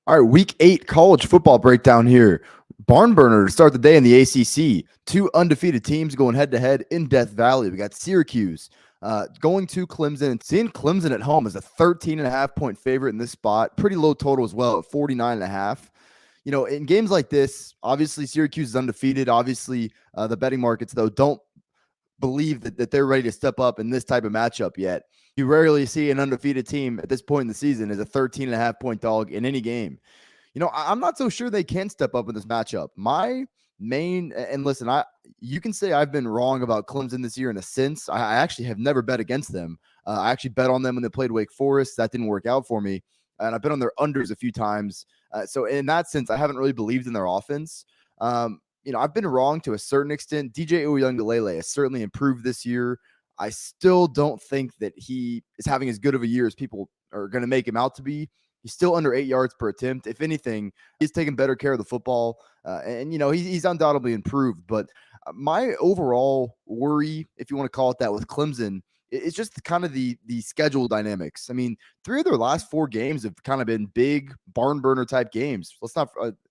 All right, week 8 college football breakdown here. Barn burner to start the day in the ACC. Two undefeated teams going head to head in Death Valley. We got Syracuse going to Clemson, and seeing Clemson at home as a 13.5 point favorite in this spot. Pretty low total as well at 49.5. In games like this, obviously Syracuse is undefeated. Obviously, the betting markets, though, don't believe that they're ready to step up in this type of matchup yet. You rarely see an undefeated team at this point in the season as a 13.5 point dog in any game. I'm not so sure they can step up in this matchup. My main and listen, you can say I've been wrong about Clemson this year in a sense. I actually have never bet against them. I actually bet on them when they played Wake Forest. That didn't work out for me, and I've been on their unders a few times. So in that sense, I haven't really believed in their offense. I've been wrong to a certain extent. DJ Uyunglele has certainly improved this year. I still don't think that he is having as good of a year as people are going to make him out to be. He's still under 8 yards per attempt. If anything, he's taking better care of the football. He's undoubtedly improved. But my overall worry, if you want to call it that, with Clemson, it's just kind of the schedule dynamics. I mean, 3 of their last 4 games have kind of been big barn burner type games.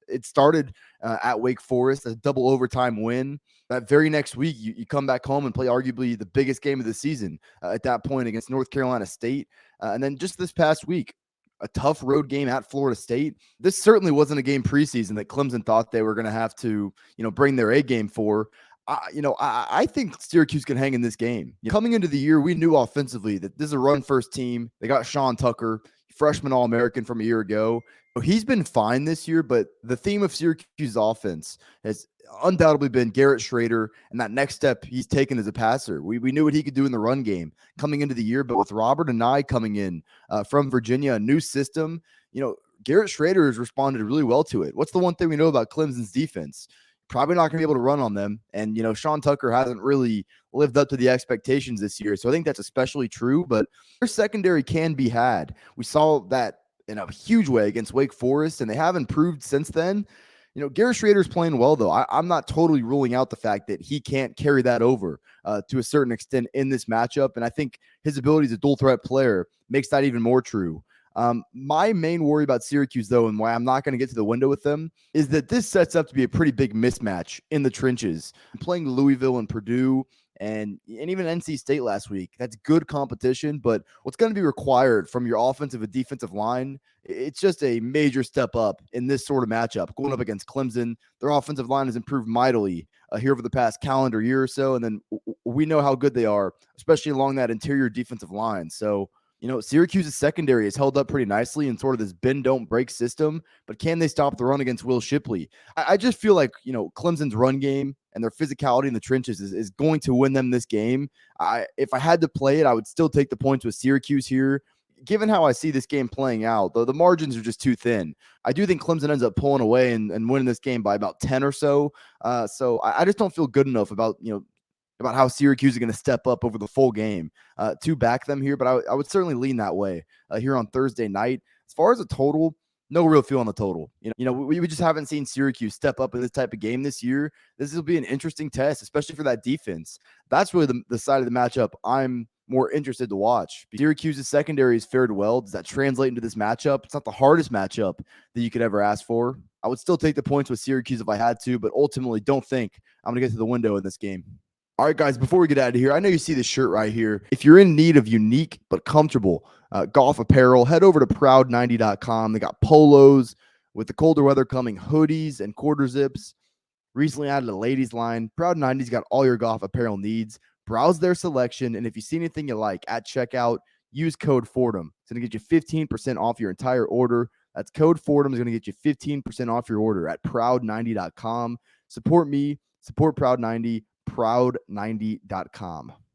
It started at Wake Forest, a double overtime win. That very next week, you come back home and play arguably the biggest game of the season at that point against North Carolina State. And then just this past week, a tough road game at Florida State. This certainly wasn't a game preseason that Clemson thought they were going to have to, bring their A game for. I think Syracuse can hang in this game. Coming into the year, we knew offensively that this is a run-first team. They got Sean Tucker, freshman All-American from a year ago. He's been fine this year, but the theme of Syracuse's offense has undoubtedly been Garrett Schrader and that next step he's taken as a passer. We knew what he could do in the run game coming into the year, but with Robert and I coming in from Virginia, a new system, Garrett Schrader has responded really well to it. What's the one thing we know about Clemson's defense? Probably not going to be able to run on them. And, Sean Tucker hasn't really lived up to the expectations this year. So I think that's especially true, but their secondary can be had. We saw that in a huge way against Wake Forest, and they have improved since then. Garrett Schrader's playing well, though. I'm not totally ruling out the fact that he can't carry that over to a certain extent in this matchup. And I think his ability as a dual threat player makes that even more true. My main worry about Syracuse, though, and why I'm not going to get to the window with them, is that this sets up to be a pretty big mismatch in the trenches. Playing Louisville and Purdue and even NC State last week, that's good competition, but what's going to be required from your offensive and defensive line, it's just a major step up in this sort of matchup. Going up against Clemson, their offensive line has improved mightily here over the past calendar year or so, and then we know how good they are, especially along that interior defensive line. So, Syracuse's secondary has held up pretty nicely in sort of this bend don't break system, but can they stop the run against Will Shipley? I just feel like, Clemson's run game and their physicality in the trenches is going to win them this game. If I had to play it, I would still take the points with Syracuse here. Given how I see this game playing out, though, the margins are just too thin. I do think Clemson ends up pulling away and winning this game by about 10 or so. So I just don't feel good enough about how Syracuse is going to step up over the full game to back them here. But I would certainly lean that way here on Thursday night. As far as a total, no real feel on the total. We just haven't seen Syracuse step up in this type of game this year. This will be an interesting test, especially for that defense. That's really the side of the matchup I'm more interested to watch. Syracuse's secondary has fared well. Does that translate into this matchup? It's not the hardest matchup that you could ever ask for. I would still take the points with Syracuse if I had to, but ultimately don't think I'm going to get to the window in this game. All right, guys, before we get out of here, I know you see this shirt right here. If you're in need of unique but comfortable golf apparel, head over to proud90.com. They got polos with the colder weather coming, hoodies and quarter zips. Recently added a ladies line. Proud 90's got all your golf apparel needs. Browse their selection, and if you see anything you like at checkout, use code Fordham. It's going to get you 15% off your entire order. That's code Fordham is going to get you 15% off your order at proud90.com. Support me, support Proud 90, proud90.com.